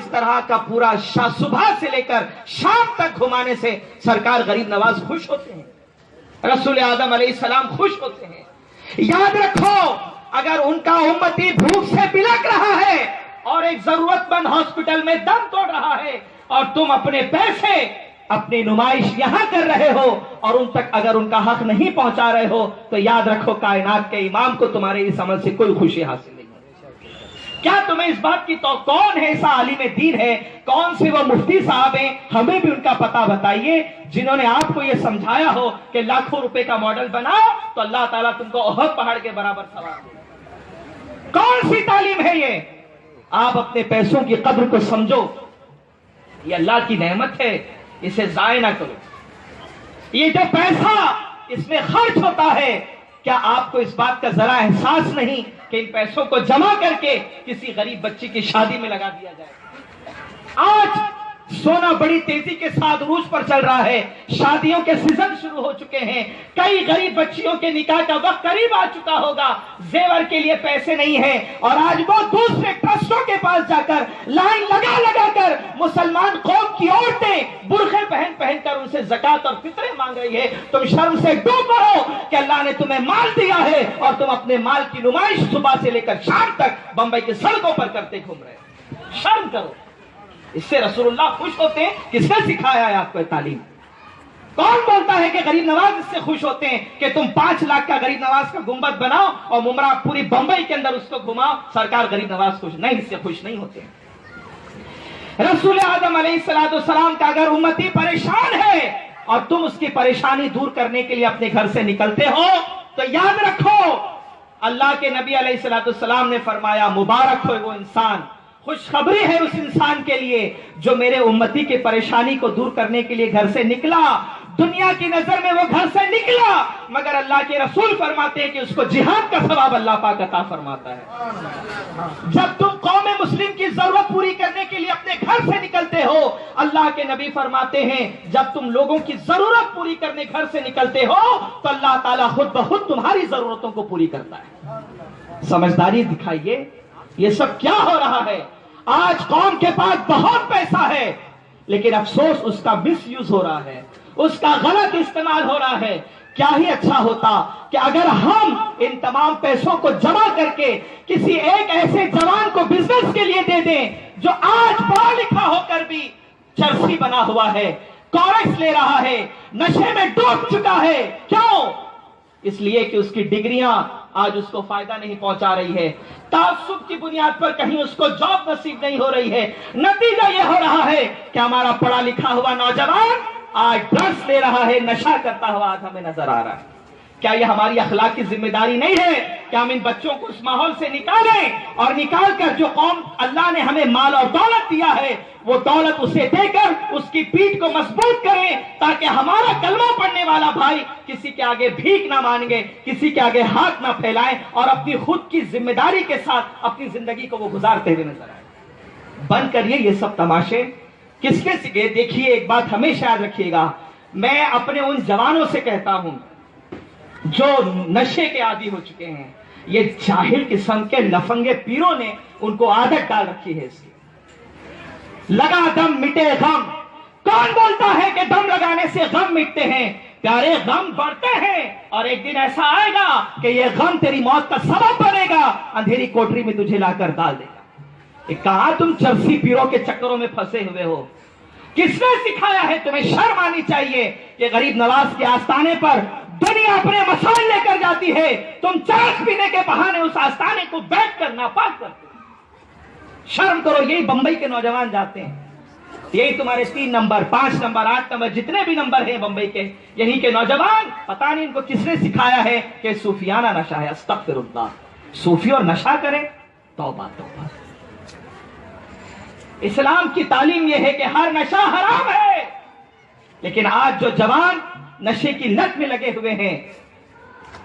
اس طرح کا پورا صبح سے لے کر شام تک گھمانے سے سرکار غریب نواز خوش ہوتے ہیں، رسول اعظم علیہ السلام خوش ہوتے ہیں۔ یاد رکھو، اگر ان کا امتی بھوک سے بلک رہا ہے اور ایک ضرورت مند ہاسپٹل میں دم توڑ رہا ہے اور تم اپنے پیسے اپنی نمائش یہاں کر رہے ہو اور ان تک اگر ان کا حق نہیں پہنچا رہے ہو، تو یاد رکھو کائنات کے امام کو تمہارے اس عمل سے کوئی خوشی حاصل نہیں ہوگی۔ کیا تمہیں اس بات کی تو کون ہے ایسا عالم دین ہے، کون سے وہ مفتی صاحب ہیں، ہمیں بھی ان کا پتہ بتائیے، جنہوں نے آپ کو یہ سمجھایا ہو کہ لاکھوں روپے کا ماڈل بناؤ تو اللہ تعالیٰ تم کو احد پہاڑ کے برابر ثواب دے۔ کون سی تعلیم ہے یہ؟ آپ اپنے پیسوں کی قدر کو سمجھو، یہ اللہ کی نعمت ہے، اسے ضائع نہ کرو۔ یہ جو پیسہ اس میں خرچ ہوتا ہے، کیا آپ کو اس بات کا ذرا احساس نہیں کہ ان پیسوں کو جمع کر کے کسی غریب بچی کی شادی میں لگا دیا جائے؟ آج سونا بڑی تیزی کے ساتھ عروج پر چل رہا ہے، شادیوں کے سیزن شروع ہو چکے ہیں، کئی غریب بچیوں کے نکاح کا وقت قریب آ چکا ہوگا، زیور کے لیے پیسے نہیں ہیں، اور آج وہ دوسرے ٹرسٹوں کے پاس جا کر لائن لگا لگا کر مسلمان قوم کی عورتیں برقعے پہن پہن کر ان سے زکات اور فطرے مانگ رہی ہے۔ تم شرم سے ڈوب پڑو کہ اللہ نے تمہیں مال دیا ہے اور تم اپنے مال کی نمائش صبح سے لے کر شام تک بمبئی کی سڑکوں پر کرتے گھوم رہے ہو۔ شرم کرو، اس سے رسول اللہ خوش ہوتے ہیں؟ کس نے سکھایا ہے آپ کو تعلیم؟ کون بولتا ہے کہ غریب نواز اس سے خوش ہوتے ہیں کہ تم 5 لاکھ کا غریب نواز کا گنبد بناؤ اور ممرا پوری بمبئی کے اندر اس کو گھماؤ، سرکار غریب نواز خوش نہیں، اس سے خوش نہیں ہوتے۔ رسول اعظم علیہ السلام کا اگر امتی پریشان ہے اور تم اس کی پریشانی دور کرنے کے لیے اپنے گھر سے نکلتے ہو تو یاد رکھو، اللہ کے نبی علیہ السلام نے فرمایا مبارک ہو وہ انسان، خوشخبری ہے اس انسان کے لیے جو میرے امتی کی پریشانی کو دور کرنے کے لیے گھر سے نکلا۔ دنیا کی نظر میں وہ گھر سے نکلا، مگر اللہ کے رسول فرماتے ہیں کہ اس کو جہاد کا ثواب اللہ پاک عطا فرماتا ہے۔ جب تم قوم مسلم کی ضرورت پوری کرنے کے لیے اپنے گھر سے نکلتے ہو، اللہ کے نبی فرماتے ہیں جب تم لوگوں کی ضرورت پوری کرنے گھر سے نکلتے ہو تو اللہ تعالیٰ خود بخود تمہاری ضرورتوں کو پوری کرتا ہے۔ سمجھداری دکھائیے، یہ سب کیا ہو رہا ہے؟ آج قوم کے پاس بہت پیسہ ہے، لیکن افسوس اس کا مس یوز ہو رہا ہے، اس کا غلط استعمال ہو رہا ہے۔ کیا ہی اچھا ہوتا کہ اگر ہم ان تمام پیسوں کو جمع کر کے کسی ایک ایسے جوان کو بزنس کے لیے دے دیں جو آج پڑھا لکھا ہو کر بھی چرسی بنا ہوا ہے، کورس لے رہا ہے، نشے میں ڈوب چکا ہے۔ کیوں؟ اس لیے کہ اس کی ڈگریاں آج اس کو فائدہ نہیں پہنچا رہی ہے، تعصب کی بنیاد پر کہیں اس کو جاب نصیب نہیں ہو رہی ہے۔ نتیجہ یہ ہو رہا ہے کہ ہمارا پڑھا لکھا ہوا نوجوان آج ڈرگس لے رہا ہے، نشہ کرتا ہوا آج ہمیں نظر آ رہا ہے۔ کیا یہ ہماری اخلاقی ذمہ داری نہیں ہے کہ ہم ان بچوں کو اس ماحول سے نکالیں اور نکال کر جو قوم اللہ نے ہمیں مال اور دولت دیا ہے وہ دولت اسے دے کر اس کی پیٹھ کو مضبوط کریں تاکہ ہمارا کلمہ پڑھنے والا بھائی کسی کے آگے بھیک نہ مانگے، کسی کے آگے ہاتھ نہ پھیلائیں اور اپنی خود کی ذمہ داری کے ساتھ اپنی زندگی کو وہ گزارتے ہوئے نظر آئے۔ بند کریے یہ سب تماشے، کس نے سکھائے؟ دیکھیے ایک بات ہمیشہ یاد رکھیے گا، میں اپنے ان جوانوں سے کہتا ہوں جو نشے کے عادی ہو چکے ہیں، یہ جاہل قسم کے لفنگے پیروں نے ان کو عادت ڈال رکھی ہے اس کی۔ لگا دم مٹے غم، کون بولتا ہے کہ دم لگانے سے غم مٹتے ہیں؟ پیارے غم بڑھتے ہیں اور ایک دن ایسا آئے گا کہ یہ غم تیری موت کا سبب بنے گا، اندھیری کوٹری میں تجھے لا کر ڈال دے گا۔ کہاں تم چرسی پیروں کے چکروں میں پھنسے ہوئے ہو؟ کس نے سکھایا ہے؟ تمہیں شرم آنی چاہیے کہ غریب نواز کے آستانے پر دنیا اپنے مسائل لے کر جاتی ہے، تم چرس پینے کے بہانے اس آستانے کو بیٹھ کر ناپاک کرتے ہو۔ شرم کرو، یہی بمبئی کے نوجوان جاتے ہیں، یہی تمہارے 3 نمبر 5 نمبر 8 نمبر جتنے بھی نمبر ہیں بمبئی کے، یہی کے نوجوان، پتہ نہیں ان کو کس نے سکھایا ہے کہ صوفیانہ نشہ ہے۔ استغفر اللہ، صوفی اور نشہ کرے؟ توبہ توبہ۔ اسلام کی تعلیم یہ ہے کہ ہر نشہ حرام ہے، لیکن آج جو جوان نشے کی لت میں لگے ہوئے ہیں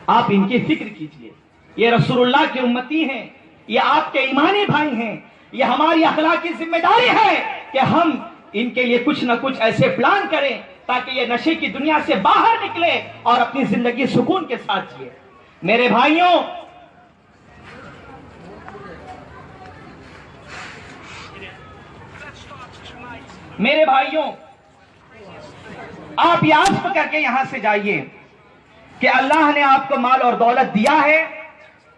آپ ان کی فکر کیجئے، یہ رسول اللہ کی امتی ہیں، یہ آپ کے ایمانی بھائی ہیں، یہ ہماری اخلاقی ذمہ داری ہے کہ ہم ان کے لیے کچھ نہ کچھ ایسے پلان کریں تاکہ یہ نشے کی دنیا سے باہر نکلے اور اپنی زندگی سکون کے ساتھ جیے۔ میرے بھائیوں، میرے بھائیوں، آپ یہ عزم کر کے یہاں سے جائیے کہ اللہ نے آپ کو مال اور دولت دیا ہے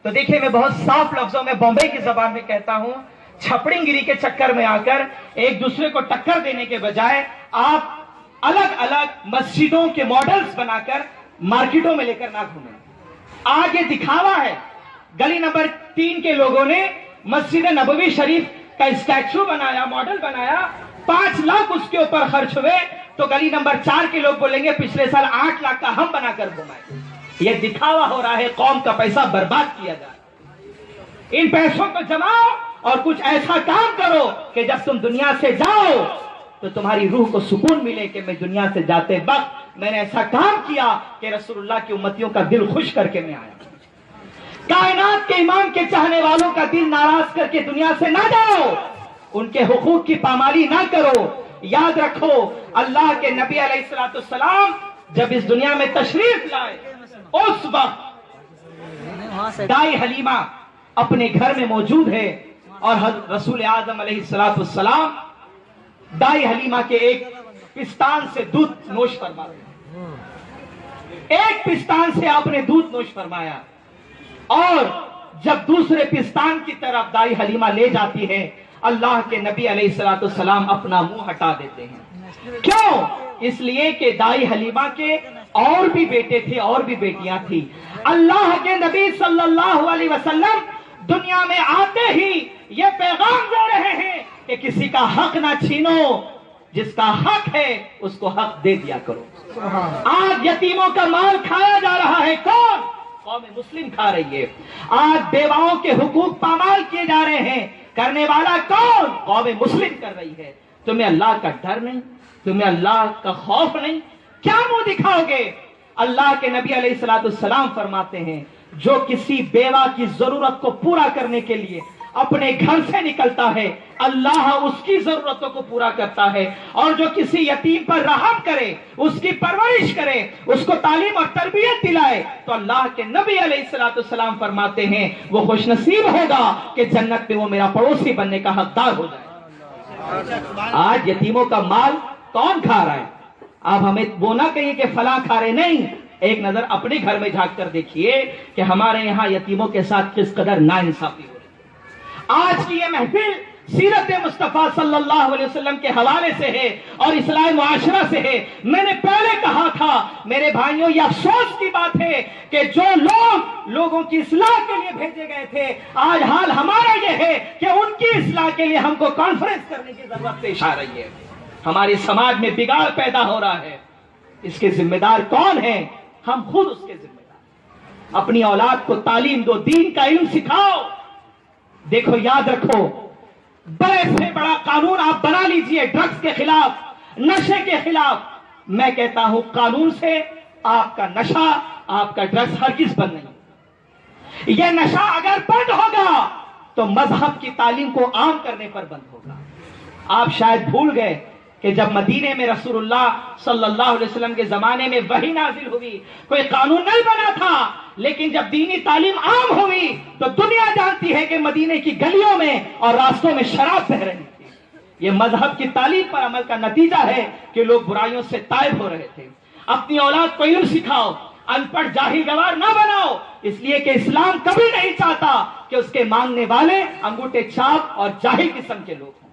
تو دیکھیں، میں بہت صاف لفظوں میں بمبئی کی زبان میں کہتا ہوں، چھپڑی گیری کے چکر میں آ کر ایک دوسرے کو ٹکر دینے کے بجائے آپ الگ الگ مسجدوں کے ماڈلز بنا کر مارکیٹوں میں لے کر نہ گھومیں۔ آج یہ دکھاوا ہے، گلی نمبر 3 کے لوگوں نے مسجد نبوی شریف کا اسٹیچو بنایا، ماڈل بنایا، 5 لاکھ اس کے اوپر خرچ ہوئے، تو گلی نمبر 4 کے لوگ بولیں گے پچھلے سال 8 لاکھ کا ہم بنا کر گھمائے۔ یہ دکھاوا ہو رہا ہے، قوم کا پیسہ برباد کیا جا رہا ہے۔ ان پیسوں کو جماؤ اور کچھ ایسا کام کرو کہ جب تم دنیا سے جاؤ تو تمہاری روح کو سکون ملے کہ میں دنیا سے جاتے وقت میں نے ایسا کام کیا کہ رسول اللہ کی امتیوں کا دل خوش کر کے میں آیا۔ کائنات کے امام کے چاہنے والوں کا دل ناراض کر کے دنیا سے نہ جاؤ، ان کے حقوق کی پامالی نہ کرو۔ یاد رکھو، اللہ کے نبی علیہ السلام جب اس دنیا میں تشریف لائے اس وقت دائی حلیمہ اپنے گھر میں موجود ہے اور رسول اعظم علیہ السلام دائی حلیمہ کے ایک پستان سے دودھ نوش فرماتے، ایک پستان سے آپ نے دودھ نوش فرمایا، اور جب دوسرے پستان کی طرف دائی حلیمہ لے جاتی ہے، اللہ کے نبی علیہ السلام اپنا منہ ہٹا دیتے ہیں۔ کیوں؟ اس لیے کہ دائی حلیمہ کے اور بھی بیٹے تھے اور بھی بیٹیاں تھی۔ اللہ کے نبی صلی اللہ علیہ وسلم دنیا میں آتے ہی یہ پیغام دے رہے ہیں کہ کسی کا حق نہ چھینو، جس کا حق ہے اس کو حق دے دیا کرو۔ آج یتیموں کا مال کھایا جا رہا ہے، کون؟ قوم مسلم کھا رہی ہے۔ آج بیواؤں کے حقوق پامال کیے جا رہے ہیں، کرنے والا کون؟ قوم مسلم کر رہی ہے۔ تمہیں اللہ کا ڈر نہیں، تمہیں اللہ کا خوف نہیں، کیا منہ دکھاؤ گے؟ اللہ کے نبی علیہ السلام فرماتے ہیں، جو کسی بیوہ کی ضرورت کو پورا کرنے کے لیے اپنے گھر سے نکلتا ہے، اللہ اس کی ضرورتوں کو پورا کرتا ہے، اور جو کسی یتیم پر رحم کرے، اس کی پرورش کرے، اس کو تعلیم اور تربیت دلائے، تو اللہ کے نبی علیہ السلام فرماتے ہیں وہ خوش نصیب ہوگا کہ جنت میں وہ میرا پڑوسی بننے کا حقدار ہو جائے۔ آج یتیموں کا مال کون کھا رہا ہے؟ آپ ہمیں وہ نہ کہیں کہ فلاں کھا رہے، نہیں، ایک نظر اپنے گھر میں جھانک کر دیکھیے کہ ہمارے یہاں یتیموں کے ساتھ کس قدر ناانصافی ہو رہی ہے۔ آج کی یہ محفل سیرت مصطفیٰ صلی اللہ علیہ وسلم کے حوالے سے ہے اور اصلاح معاشرہ سے ہے۔ میں نے پہلے کہا تھا میرے بھائیوں، یہ افسوس کی بات ہے کہ جو لوگ لوگوں کی اصلاح کے لیے بھیجے گئے تھے، آج حال ہمارا یہ ہے کہ ان کی اصلاح کے لیے ہم کو کانفرنس کرنے کی ضرورت پیش آ رہی ہے۔ ہمارے سماج میں بگاڑ پیدا ہو رہا ہے، اس کے ذمہ دار کون ہیں؟ ہم خود اس کے ذمہ دار۔ اپنی اولاد کو تعلیم دو، دین کا علم سکھاؤ۔ دیکھو، یاد رکھو، بڑے سے بڑا قانون آپ بنا لیجئے ڈرگز کے خلاف، نشے کے خلاف، میں کہتا ہوں قانون سے آپ کا نشہ، آپ کا ڈرگز ہرگز بند نہیں۔ یہ نشہ اگر بند ہوگا تو مذہب کی تعلیم کو عام کرنے پر بند ہوگا۔ آپ شاید بھول گئے کہ جب مدینے میں رسول اللہ صلی اللہ علیہ وسلم کے زمانے میں وحی نازل ہوئی، کوئی قانون نہیں بنا تھا، لیکن جب دینی تعلیم عام ہوئی تو دنیا جانتی ہے کہ مدینے کی گلیوں میں اور راستوں میں شراب بہ رہی تھی۔ یہ مذہب کی تعلیم پر عمل کا نتیجہ ہے کہ لوگ برائیوں سے تائب ہو رہے تھے۔ اپنی اولاد کو علم سکھاؤ، ان پڑھ جاہل گوار نہ بناؤ، اس لیے کہ اسلام کبھی نہیں چاہتا کہ اس کے ماننے والے انگوٹھے چھاپ اور جاہل قسم کے لوگ ہوں۔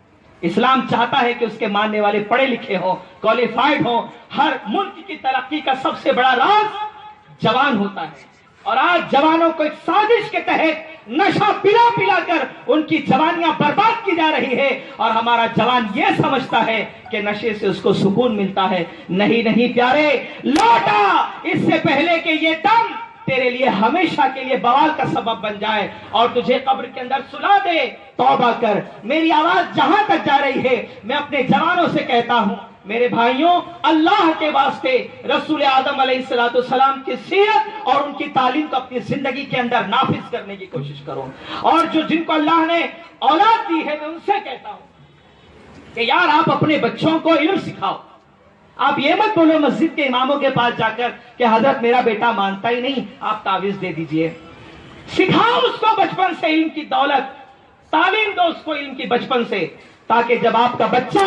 اسلام چاہتا ہے کہ اس کے ماننے والے پڑھے لکھے ہوں، کوالیفائڈ ہوں۔ ہر ملک کی ترقی کا سب سے بڑا راز جوان ہوتا ہے، اور آج جوانوں کو ایک سازش کے تحت نشہ پلا پلا کر ان کی جوانیاں برباد کی جا رہی ہے، اور ہمارا جوان یہ سمجھتا ہے کہ نشے سے اس کو سکون ملتا ہے۔ نہیں نہیں پیارے، لوٹا اس سے پہلے کہ یہ دم تیرے لیے ہمیشہ کے لیے بوال کا سبب بن جائے اور تجھے قبر کے اندر سلا دے، توبہ کر۔ میری آواز جہاں تک جا رہی ہے، میں اپنے جوانوں سے کہتا ہوں، میرے بھائیوں، اللہ کے واسطے رسول اعظم علیہ السلام کی سیرت اور ان کی تعلیم کو اپنی زندگی کے اندر نافذ کرنے کی کوشش کرو۔ اور جن کو اللہ نے اولاد دی ہے، میں ان سے کہتا ہوں کہ یار آپ اپنے بچوں کو علم سکھاؤ۔ آپ یہ مت بولو مسجد کے اماموں کے پاس جا کر کہ حضرت میرا بیٹا مانتا ہی نہیں، آپ تعویذ دے دیجئے۔ سکھاؤ اس کو بچپن سے علم کی دولت، تعلیم دو اس کو علم کی بچپن سے، تاکہ جب آپ کا بچہ